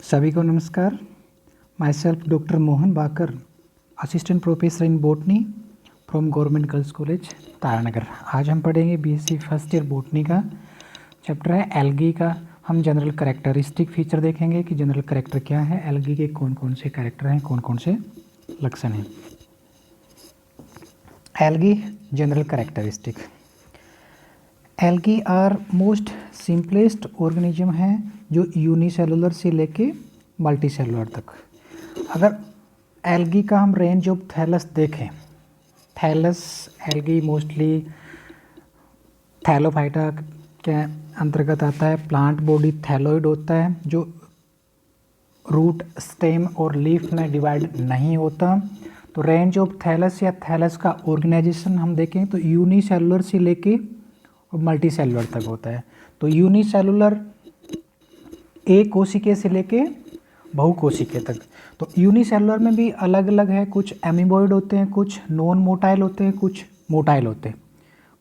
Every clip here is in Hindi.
सभी को नमस्कार। Myself doctor Mohan Bakar, assistant professor in botany from government girls college Taranagar. आज हम पढ़ेंगे बीएससी फर्स्ट ईयर बॉटनी का चैप्टर है एल्गी का। हम जनरल कैरेक्टरिस्टिक फीचर देखेंगे कि जनरल कैरेक्टर क्या है, एल्गी के कौन कौन से कैरेक्टर हैं, कौन कौन से लक्षण हैं। Algae general characteristic. Algae are most simplest organism है जो यूनिसेलुलर से लेके मल्टी सेलुलर तक। अगर एल्गी का हम रेंज ऑफ थैलस देखें, थैलस एल्गी मोस्टली थैलोफाइटा के अंतर्गत आता है। प्लांट बॉडी थैलोइड होता है जो रूट, स्टेम और लीफ में डिवाइड नहीं होता। तो रेंज ऑफ थैलस या थैलस का ऑर्गेनाइजेशन हम देखें तो यूनिसेलुलर से लेके और मल्टी सेलुलर तक होता है। तो यूनिसेलुलर एक कोशिके से लेके बहुकोशिकीय तक। तो यूनिसेलुलर में भी अलग अलग है, कुछ एमीबॉइड होते हैं, कुछ नॉन मोटाइल होते हैं, कुछ मोटाइल होते हैं।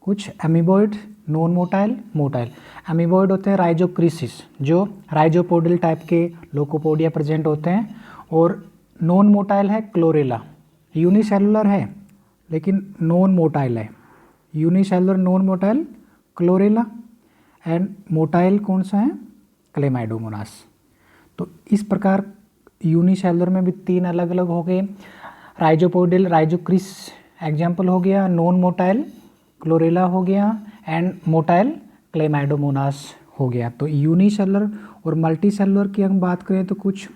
कुछ amoeboid, non motile, motile. Amoeboid होते हैं राइजोक्रिसिस जो राइजोपोडियल टाइप के लोकोपोडिया प्रेजेंट होते हैं, और नॉन मोटाइल है क्लोरेला। यूनिसेलुलर है लेकिन नॉन मोटाइल है। Unicellular non motile chlorella, and motile कौन सा है, क्लेमाइडोमोनास। तो इस प्रकार यूनिसेलुलर में भी तीन अलग अलग हो गए। राइजोपोडियल राइजोक्रिस एग्जाम्पल हो गया, नॉन मोटाइल क्लोरेला हो गया, एंड मोटाइल क्लेमाइडोमोनास हो गया। तो यूनिसेलुलर और मल्टी सेलुलर की हम बात करें तो कुछ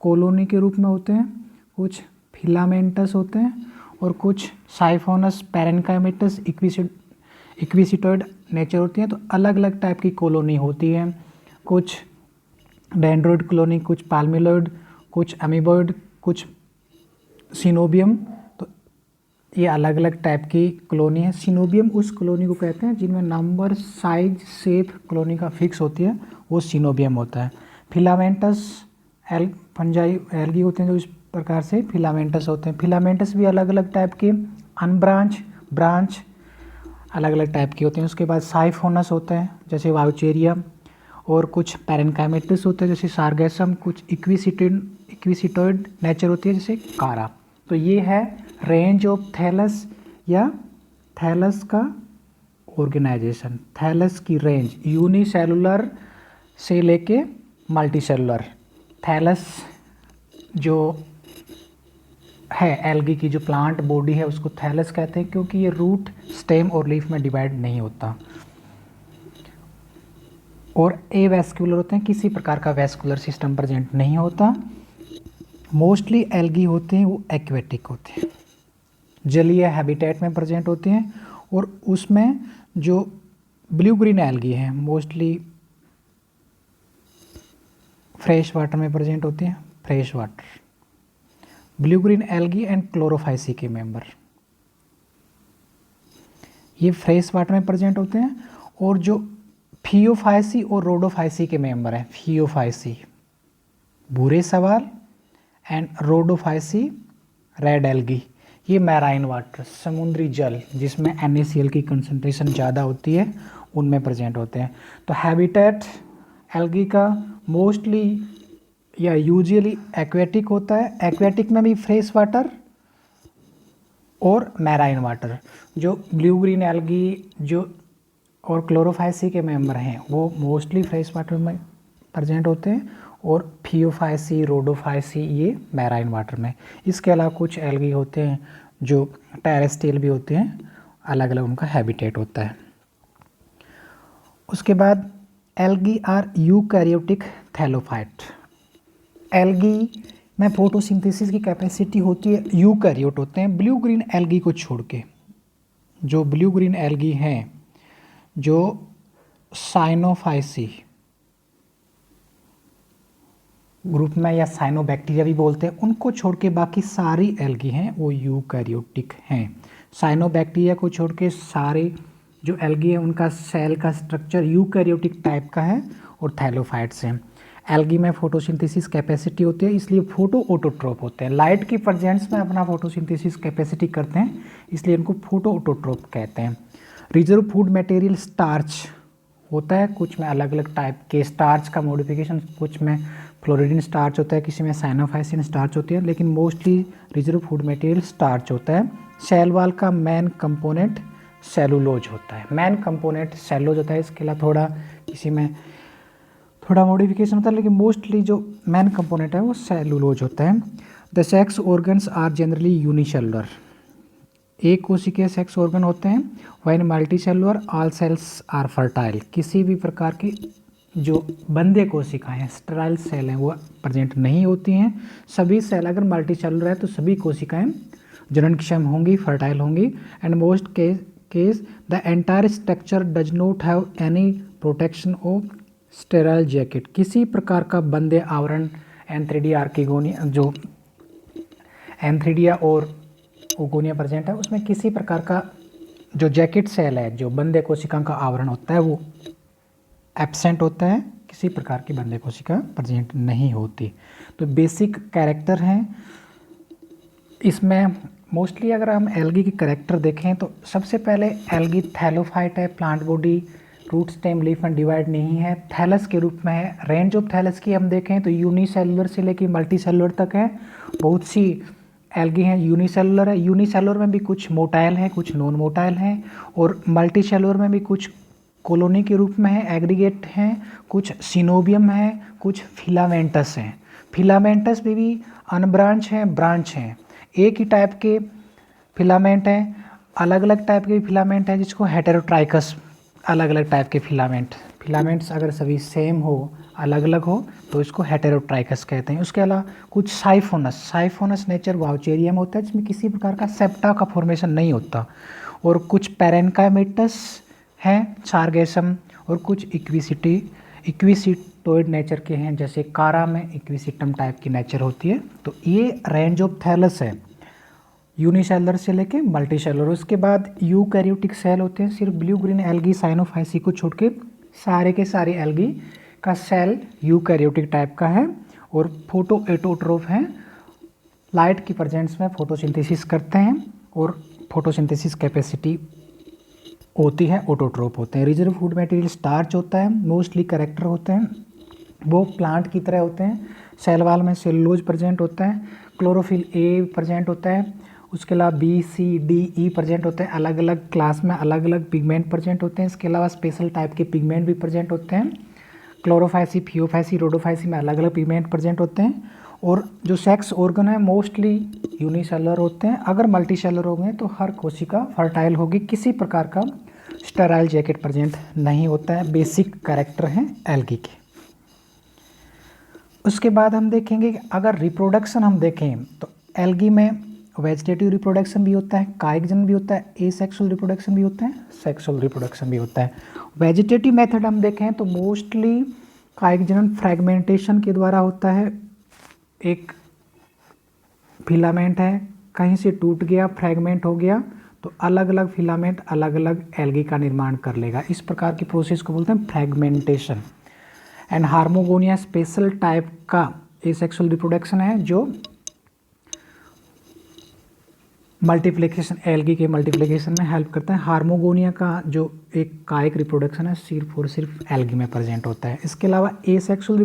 कॉलोनी के रूप में होते हैं, कुछ फिलामेंटस होते हैं, और कुछ साइफोनस, पैरेन्काइमेटस, इक्विसिटॉइड नेचर होती हैं। तो अलग अलग टाइप की कॉलोनी होती है, कुछ डेंड्रोइड कॉलोनी, कुछ पाल्मिलॉइड, कुछ अमीबॉइड, कुछ सिनोबियम। तो ये अलग अलग टाइप की कॉलोनी है। सिनोबियम उस कॉलोनी को कहते हैं जिनमें नंबर, साइज, शेप कॉलोनी का फिक्स होती है, वो सिनोबियम होता है। फिलामेंटस फंजाई एल्गी होते हैं जो इस प्रकार से फिलामेंटस होते हैं। फिलामेंटस भी अलग अलग टाइप के, अनब्रांच, ब्रांच अलग अलग टाइप के होते हैं। उसके बाद साइफोनस होते हैं जैसे वाउचेरिया, और कुछ पैरेन्काइमेटस होते हैं जैसे सार्गेसम, कुछ इक्विसिटॉइड नेचर होती है जैसे कारा। तो ये है रेंज ऑफ थैलस या थैलस का ऑर्गेनाइजेशन। थैलस की रेंज यूनिसेलुलर से लेके मल्टी सेलुलर। थैलस जो है एल्गी की जो प्लांट बॉडी है उसको थैलस कहते हैं, क्योंकि ये रूट, स्टेम और लीफ में डिवाइड नहीं होता। और एवैस्कुलर होते हैं, किसी प्रकार का वैस्कुलर सिस्टम प्रेजेंट नहीं होता। मोस्टली एल्गी होते हैं वो एक्वेटिक होते हैं, जलीय हैबिटेट में प्रेजेंट होते हैं। और उसमें जो ब्लू ग्रीन एल्गी हैं मोस्टली फ्रेश वाटर में प्रेजेंट होते हैं, fresh water. Blue green algae and Chlorophyceae के मेंबर ये फ्रेश वाटर में प्रेजेंट होते हैं। और जो फियोफाइसी और रोडोफाइसी के मेंबर हैं, फियोफाइसी भूरे सवाल एंड रोडोफाइसी रेड एल्गी, ये मैराइन वाटर, समुद्री जल जिसमें NaCl की कंसंट्रेशन ज़्यादा होती है, उनमें प्रेजेंट होते हैं। तो हैबिटेट एल्गी का मोस्टली या यूजुअली एक्वेटिक होता है। एक्वेटिक में भी फ्रेश वाटर और मैराइन वाटर। जो ब्लू ग्रीन एल्गी जो और क्लोरोफाइसी के मेंबर हैं वो मोस्टली फ्रेश वाटर में प्रेजेंट होते हैं, और फियोफाइसी, रोडोफाइसी ये मैराइन वाटर में। इसके अलावा कुछ एल्गी होते हैं जो टेरेस्ट्रियल भी होते हैं, अलग अलग उनका हैबिटेट होता है। उसके बाद algae are eukaryotic thallophyte. Algae में फोटोसिंथेसिस की कैपेसिटी होती है, यूकैरियोट होते हैं ब्लू ग्रीन एल्गी को छोड़ के। जो ब्लू ग्रीन एल्गी हैं जो साइनोफाइसी ग्रुप में या साइनोबैक्टीरिया भी बोलते हैं, उनको छोड़ के बाकी सारी एल्गी हैं वो यूकैरियोटिक हैं। साइनोबैक्टीरिया को छोड़ के सारे जो एल्गी हैं उनका सेल का स्ट्रक्चर यूकैरियोटिक टाइप का है और थैलोफाइट्स हैं। एल्गी में फोटोसिंथेसिस कैपेसिटी होती है, इसलिए फोटो ऑटोट्रोप होते हैं। लाइट की प्रेजेंस में अपना फोटोसिंथेसिस कैपेसिटी करते हैं, इसलिए इनको फोटो ऑटोट्रोप कहते हैं। रिजर्व फूड मटेरियल स्टार्च होता है, कुछ में अलग अलग टाइप के स्टार्च का मॉडिफिकेशन, कुछ में फ्लोरिडीन स्टार्च होता है, किसी में साइनोफाइसिन स्टार्च होती है, लेकिन mostly reserve food material starch होता है। सेल वॉल का मेन कंपोनेंट सेलुलोज होता है, मेन कंपोनेंट सेलुलोज होता है। इसके अलावा थोड़ा किसी में थोड़ा मॉडिफिकेशन होता है, लेकिन मोस्टली जो मेन कंपोनेंट है वो सेलुलोज होता है। The sex organs are generally unicellular, एक कोशिकीय सेक्स ऑर्गन होते हैं। When multi cellular all cells are fertile, किसी भी प्रकार की जो बंदे कोशिकाएं हैं, स्टेराइल सेल हैं, वो प्रेजेंट नहीं होती हैं। सभी सेल अगर मल्टी सेलुलर है तो सभी कोशिकाएं जननक्षम होंगी, फर्टाइल होंगी। And most case the entire structure does not have any protection of sterile jacket, किसी प्रकार का बंदे आवरण एंथ्रीडिया आर्किगोनिया जो एंथ्रीडिया और ओगोनिया प्रेजेंट है उसमें किसी प्रकार का जो जैकेट सेल है, जो बंदे कोशिका का आवरण होता है वो एब्सेंट होता है, किसी प्रकार की बंदे कोशिका प्रेजेंट नहीं होती। तो बेसिक कैरेक्टर हैं इसमें। मोस्टली अगर हम एल्गी की कैरेक्टर देखें तो सबसे पहले एल्गी थैलोफाइट है, plant body, root stem leaf and divide नहीं है, थैलस के रूप में है। रेंज ऑफ थैलस की हम देखें तो यूनिसेलुलर से लेकर मल्टी सेलुलर तक है। बहुत सी एल्गी हैं यूनिसेलुलर है, यूनिसेलुलर में भी कुछ मोटाइल हैं, कुछ नॉन मोटाइल हैं, और मल्टी सेलुलर में भी कुछ कॉलोनी के रूप में है, एग्रीगेट हैं, कुछ सिनोबियम है, कुछ फिलामेंटस हैं। फिलामेंटस में भी अनब्रांच हैं, ब्रांच हैं। एक ही टाइप के फिलामेंट हैं, अलग अलग टाइप के फिलामेंट हैं, जिसको हेटेरोट्राइकस, अलग अलग टाइप के फिलामेंट्स अगर सभी सेम हो, अलग अलग हो तो इसको हेटेरोट्राइकस कहते हैं। उसके अलावा कुछ साइफोनस नेचर वाउचेरियम होता है, जिसमें किसी प्रकार का सेप्टा का फॉर्मेशन नहीं होता, और कुछ पेरेन्काइमेटस हैं, सार्गेसम, और कुछ इक्विसिटोइड नेचर के हैं, जैसे कारा में इक्विसिटम टाइप की नेचर होती है। तो ये रेंज ऑफ थैलस है, यूनिसेलुलर से लेके मल्टी सेलुलर। उसके बाद यूकैरियोटिक सेल होते हैं, सिर्फ ब्लू ग्रीन एल्गी साइनोफाइसी को छोड़ के सारे के सारे एल्गी का सेल यूकैरियोटिक टाइप का है, और फोटो एटोट्रोफ हैं, लाइट की प्रेजेंस में फोटोसिंथेसिस करते हैं, और फोटोसिंथेसिस कैपेसिटी होती है, ऑटोट्रोप होते हैं। रिजर्व फूड मटेरियल स्टार्च होता है, मोस्टली कैरेक्टर होते हैं वो प्लांट की तरह होते हैं। सेल वाल में सेलुलोज प्रेजेंट होता है, क्लोरोफिल ए प्रेजेंट होता है, उसके अलावा B C D E present होते हैं, अलग अलग क्लास में अलग अलग पिगमेंट प्रेजेंट होते हैं। इसके अलावा स्पेशल टाइप के पिगमेंट भी प्रेजेंट होते हैं, क्लोरोफाइसी, फियोफाइसी, रोडोफाइसी में अलग अलग पिगमेंट प्रेजेंट होते हैं। और जो सेक्स ऑर्गन है मोस्टली यूनिसेलुलर होते हैं, अगर मल्टी सेलुलर होंगे तो हर कोशिका फर्टाइल होगी, किसी प्रकार का स्टेराइल जैकेट प्रेजेंट नहीं होता है। बेसिक कैरेक्टर हैं एल्गी के। उसके बाद हम देखेंगे कि अगर रिप्रोडक्शन हम देखें तो एल्गी में वेजिटेटिव रिप्रोडक्शन भी होता है, कायिक जनन भी होता है, एसेक्सुअल रिप्रोडक्शन भी होता है, सेक्सुअल रिप्रोडक्शन भी होता है। वेजिटेटिव मेथड हम देखें तो मोस्टली कायिक जनन फ्रैगमेंटेशन के द्वारा होता है। एक फिलामेंट है, कहीं से टूट गया, फ्रैगमेंट हो गया, तो अलग अलग फिलामेंट अलग अलग एल्गी का निर्माण कर लेगा। इस प्रकार की प्रोसेस को बोलते हैं फ्रैगमेंटेशन। एंड हार्मोगोनिया स्पेशल टाइप का एसेक्सुअल रिप्रोडक्शन है, जो मल्टीप्लिकेशन, एल्गी के मल्टीप्लिकेशन में हेल्प करता है। हार्मोगोनिया का जो एक कायिक रिप्रोडक्शन है सिर्फ और सिर्फ एल्गी में प्रेजेंट होता है। इसके अलावा एसेक्सुअल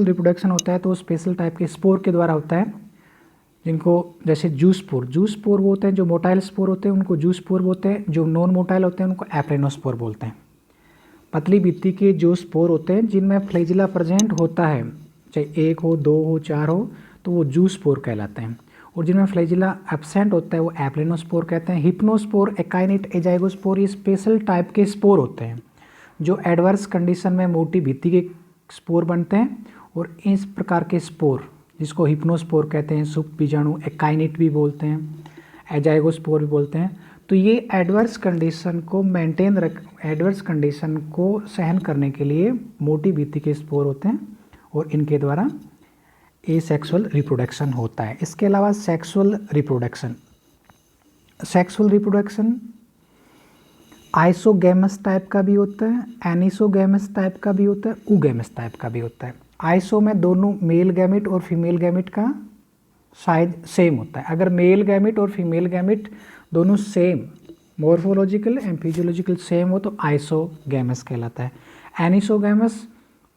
रिप्रोडक्शन होता है तो स्पेशल टाइप के स्पोर के द्वारा होता है, जिनको जैसे जूस्पोर वो होते हैं, जो मोटाइल स्पोर होते हैं उनको जूस्पोर बोलते हैं, जो नॉन मोटाइल होते हैं उनको एप्रेनोस्पोर बोलते हैं। पतली भित्ति के जो स्पोर होते हैं जिनमें फ्लैजिला प्रेजेंट होता है, चाहे एक हो, दो हो, चार हो, तो वो जूस्पोर कहलाते हैं। और जिनमें फ्लैजिला एब्सेंट होता है वो एप्लेनोस्पोर कहते हैं। हिप्नोस्पोर, एकाइनेट, एजाइगोस्पोर ये स्पेशल टाइप के स्पोर होते हैं, जो एडवर्स कंडीशन में मोटी भित्ति के स्पोर बनते हैं। और इस प्रकार के स्पोर जिसको हिप्नोस्पोर कहते हैं, सुप बीजाणु, एकाइनेट भी बोलते हैं, एजाइगोस्पोर भी बोलते हैं। तो ये एडवर्स कंडीशन को सहन करने के लिए मोटी भित्ति के स्पोर होते हैं, और इनके द्वारा एसेक्सुअल रिप्रोडक्शन होता है। इसके अलावा सेक्सुअल रिप्रोडक्शन आइसोगैमस टाइप का भी होता है, एनिसोगैमस टाइप का भी होता है, ऊगैमस टाइप का भी होता है। आइसो में दोनों मेल गैमेट और फीमेल गैमेट का साइज सेम होता है। अगर मेल गैमेट और फीमेल गैमेट दोनों same morphological and physiological same हो तो आइसोगैमस कहलाता है। एनिसोगैमस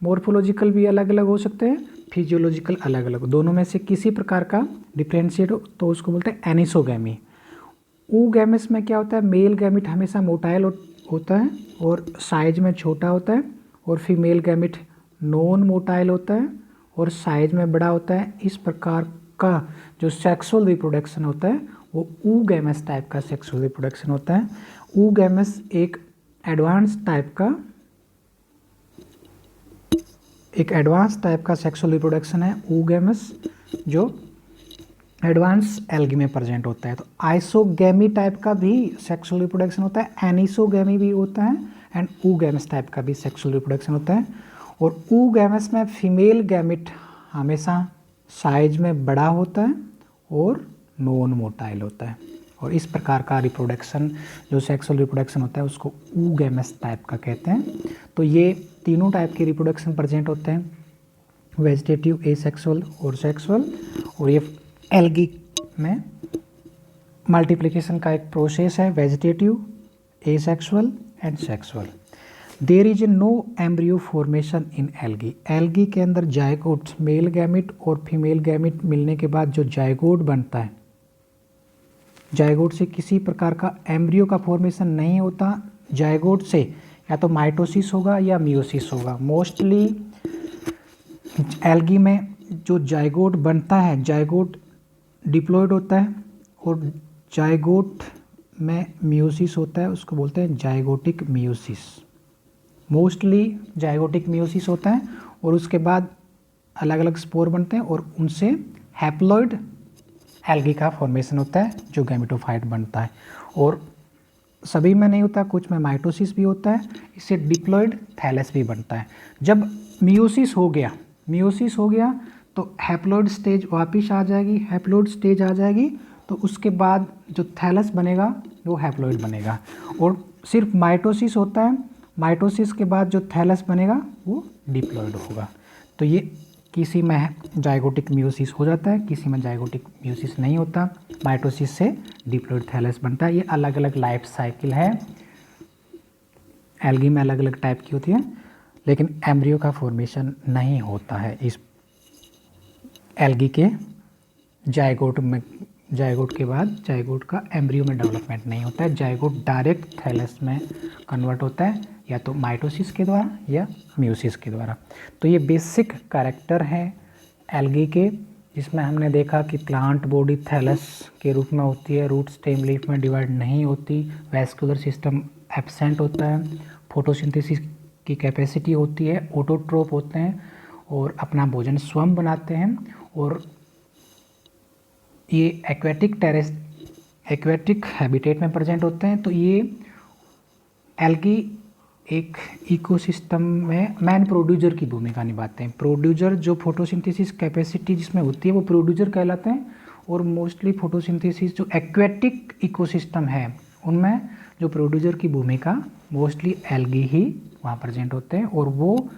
मॉर्फोलॉजिकल भी अलग अलग हो सकते हैं, फिजियोलॉजिकल अलग अलग, दोनों में से किसी प्रकार का डिफ्रेंशिएट हो तो उसको बोलते हैं एनिसोगैमी। ऊगैमस में क्या होता है, मेल गैमिट हमेशा मोटाइल होता है और साइज में छोटा होता है, और फीमेल गैमिट नॉन मोटाइल होता है और साइज में बड़ा होता है। इस प्रकार का जो सेक्सुअल रिप्रोडक्शन होता है वो ऊगैमस टाइप का सेक्सुअल रिप्रोडक्शन होता है। ऊगैमस एक एडवांस टाइप का सेक्सुअल रिप्रोडक्शन है ऊगैमस, जो एडवांस एल्गी में प्रेजेंट होता है। तो आइसोगैमी टाइप का भी सेक्सुअल रिप्रोडक्शन होता है, एनिसोगैमी भी होता है, एंड ऊगैमस टाइप का भी सेक्सुअल रिप्रोडक्शन होता है। और ऊगैमस में फीमेल गैमिट हमेशा साइज में बड़ा होता है और नॉन मोटाइल होता है, और इस प्रकार का रिप्रोडक्शन जो सेक्सुअल रिप्रोडक्शन होता है उसको ऊगैमस टाइप का कहते हैं। तो ये तीनों टाइप के रिप्रोडक्शन प्रेजेंट होते हैं, वेजिटेटिव, एसेक्सुअल और सेक्सुअल। और ये एल्गी में मल्टीप्लिकेशन का एक प्रोसेस है, vegetative, asexual and sexual. There is no embryo formation in algae. Algae के अंदर जायगोट, मेल गैमिट और फीमेल गैमिट मिलने के बाद जो जायगोट बनता है, जायगोट से किसी प्रकार का एम्ब्रियो का फॉर्मेशन नहीं होता। जायगोट से या तो माइटोसिस होगा या मियोसिस होगा। मोस्टली एल्गी में जो जायगोट बनता है, जायगोट डिप्लॉयड होता है और जायगोट में मियोसिस होता है, उसको बोलते हैं जायगोटिक मियोसिस। मोस्टली जायगोटिक मियोसिस होता है और उसके बाद अलग अलग स्पोर बनते हैं और उनसे हैप्लॉइड एल्गी का फॉर्मेशन होता है जो गैमेटोफाइट बनता है। और सभी में नहीं होता, कुछ में माइटोसिस भी होता है, इससे डिप्लॉयड थैलस भी बनता है। जब मियोसिस हो गया तो हैप्लॉइड स्टेज वापिस आ जाएगी, हैप्लॉइड स्टेज आ जाएगी तो उसके बाद जो थैलस बनेगा वो हैप्लॉइड बनेगा। और सिर्फ माइटोसिस होता है, माइटोसिस के बाद जो थैलस बनेगा वो डिप्लॉयड होगा। तो ये किसी में जायगोटिक मियोसिस हो जाता है, किसी में जायगोटिक मियोसिस नहीं होता, माइटोसिस से डिप्लॉयड थैलस बनता है। ये अलग अलग लाइफ साइकिल है, एल्गी में अलग अलग टाइप की होती है, लेकिन एम्ब्रियो का फॉर्मेशन नहीं होता है इस एल्गी के जायगोट में। जायगोट के बाद जायगोट का एम्ब्रियो में डेवलपमेंट नहीं होता है, जायगोट डायरेक्ट थैलस में कन्वर्ट होता है, या तो माइटोसिस के द्वारा या मियोसिस के द्वारा। तो ये बेसिक कैरेक्टर है एल्गी के, जिसमें हमने देखा कि प्लांट बॉडी थैलस के रूप में होती है, रूट स्टेम लीफ में डिवाइड नहीं होती, वैस्कुलर सिस्टम एब्सेंट होता है, फोटोसिंथेसिस की कैपेसिटी होती है, ऑटोट्रोप होते हैं और अपना भोजन स्वयं बनाते हैं। और ये एक्वेटिक हैबिटेट में प्रेजेंट होते हैं। तो ये एल्गी एक इकोसिस्टम में मैन प्रोड्यूसर की भूमिका निभाते हैं। प्रोड्यूसर जो फोटोसिंथेसिस कैपेसिटी जिसमें होती है वो प्रोड्यूसर कहलाते हैं, और मोस्टली फोटोसिंथेसिस जो एक्वेटिक इकोसिस्टम है उनमें जो प्रोड्यूसर की भूमिका मोस्टली एल्गी ही वहाँ प्रेजेंट होते हैं, और वो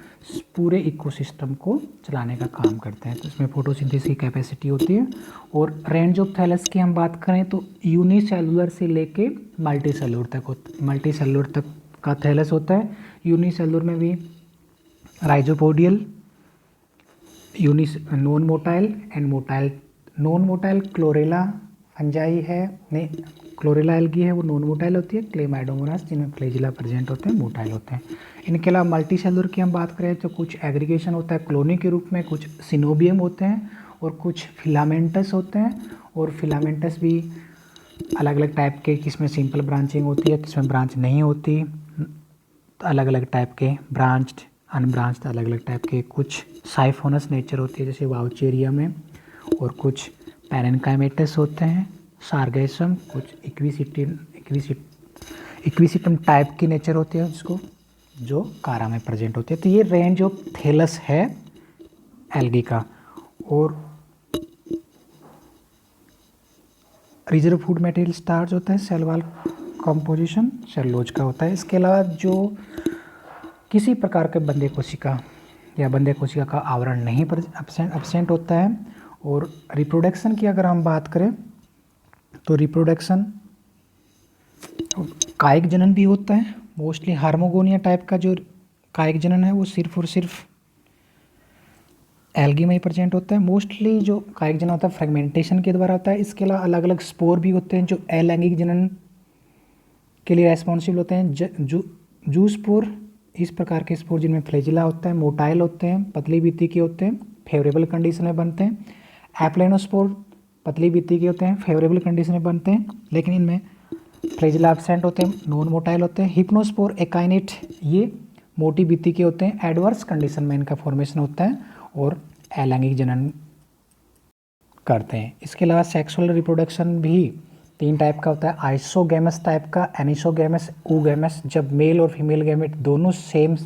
पूरे इकोसिस्टम को चलाने का काम करते हैं। तो इसमें फोटोसिंथेसिस की कैपेसिटी होती है। और रेंज ऑफ थैलस की हम बात करें तो यूनिसेलुलर से लेके मल्टीसेलुलर तक का थैलस होता है। यूनिसेलुलर में भी rhizopodial, non motile and motile. Non motile chlorella fungi है, नहीं क्लोरेला एल्गी है, वो नॉन मोटाइल होती है। क्लेमाइडोमोनास जिनमें फ्लैजिला प्रेजेंट होते हैं, मोटाइल होते हैं। इनके अलावा मल्टी सेलुलर की हम बात करें तो कुछ एग्रीगेशन होता है कॉलोनी के रूप में, कुछ सिनोबियम होते हैं और कुछ फिलामेंटस होते हैं। और फिलामेंटस भी अलग अलग टाइप के, किसमें सिंपल ब्रांचिंग होती है, किसमें ब्रांच नहीं होती, तो अलग अलग टाइप के ब्रांच्ड, अनब्रांच्ड अलग अलग टाइप के। कुछ साइफोनस नेचर होती है जैसे वाउचेरिया में, और कुछ पैरेन्काइमेटस होते हैं, सार्गेसम, कुछ इक्विसिटम टाइप की नेचर होती है जिसको जो कारा में प्रेजेंट होती है। तो ये रेंज ऑफ थैलस है एल्गी का। और रिजर्व फूड मटेरियल स्टार्च होता है, सेल वॉल कंपोजिशन सेलुलोज का होता है। इसके अलावा जो किसी प्रकार के बंदे कोशिका या बंदे कोशिका का आवरण नहीं एब्सेंट होता है। और रिप्रोडक्शन की अगर हम बात करें तो रिप्रोडक्शन कायिक जनन भी होता है। मोस्टली हार्मोगोनिया टाइप का जो कायिक जनन है वो सिर्फ और सिर्फ एल्गी में ही प्रेजेंट होता है। मोस्टली जो कायिक जनन होता है फ्रेगमेंटेशन के द्वारा होता है। इसके अलावा अलग अलग स्पोर भी होते हैं जो अलैंगिक जनन के लिए रेस्पॉन्सिबल होते हैं। जू स्पोर इस प्रकार के स्पोर जिनमें फ्लैजिला होता है, मोटाइल होते हैं, पतली भित्ति के होते हैं, फेवरेबल कंडीशन में बनते हैं। एप्लेनोस्पोर पतली भित्ति के होते हैं, फेवरेबल कंडीशन में बनते हैं, लेकिन इनमें फ्लैजिला एब्सेंट होते हैं, नॉन मोटाइल होते हैं। हिप्नोस्पोर एकाइनेट ये मोटी भित्ति के होते हैं, एडवर्स कंडीशन में इनका फॉर्मेशन होता है और अलैंगिक जनन करते हैं। इसके अलावा सेक्सुअल रिप्रोडक्शन भी 3 टाइप का होता है। आइसोगैमस टाइप का, एनिसोगैमस, ऊगैमस। जब मेल और फीमेल गैमेट दोनों same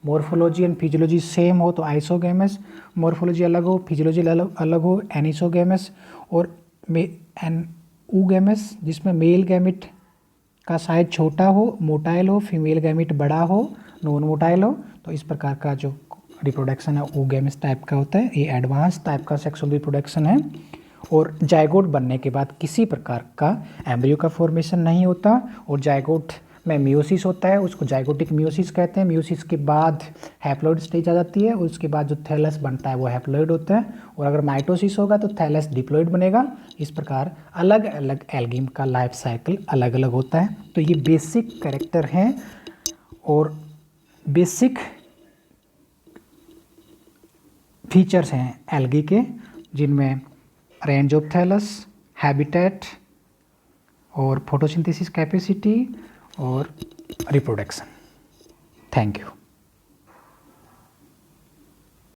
morphology and physiology same हो तो आइसोगैमस, मॉर्फोलॉजी अलग हो, फिजियोलॉजी अलग हो एनिसोगैमस। और ऊगैमस जिसमें मेल गैमेट का साइज छोटा हो, मोटाइल हो, फीमेल गैमेट बड़ा हो, नॉन मोटाइल हो, तो इस प्रकार का जो रिप्रोडक्शन है ऊगैमस टाइप का होता है। ये एडवांस टाइप का सेक्सुअल रिप्रोडक्शन है। और जायगोट बनने के बाद किसी प्रकार का एम्ब्रियो का फॉर्मेशन नहीं होता और जायगोट में मियोसिस होता है, उसको जायगोटिक मियोसिस कहते हैं। मियोसिस के बाद हैप्लॉइड स्टेज आ जाती है और उसके बाद जो थैलस बनता है वो हैप्लॉइड होता है। और अगर माइटोसिस होगा तो थैलस डिप्लॉइड बनेगा। इस प्रकार अलग अलग एल्गी का लाइफ साइकिल अलग अलग होता है। तो ये बेसिक कैरेक्टर हैं और बेसिक फीचर्स हैं एल्गी के, जिनमें रेंज ऑफ थैलस, हैबिटेट और फोटोसिंथेसिस कैपेसिटी और रिप्रोडक्शन। Thank you.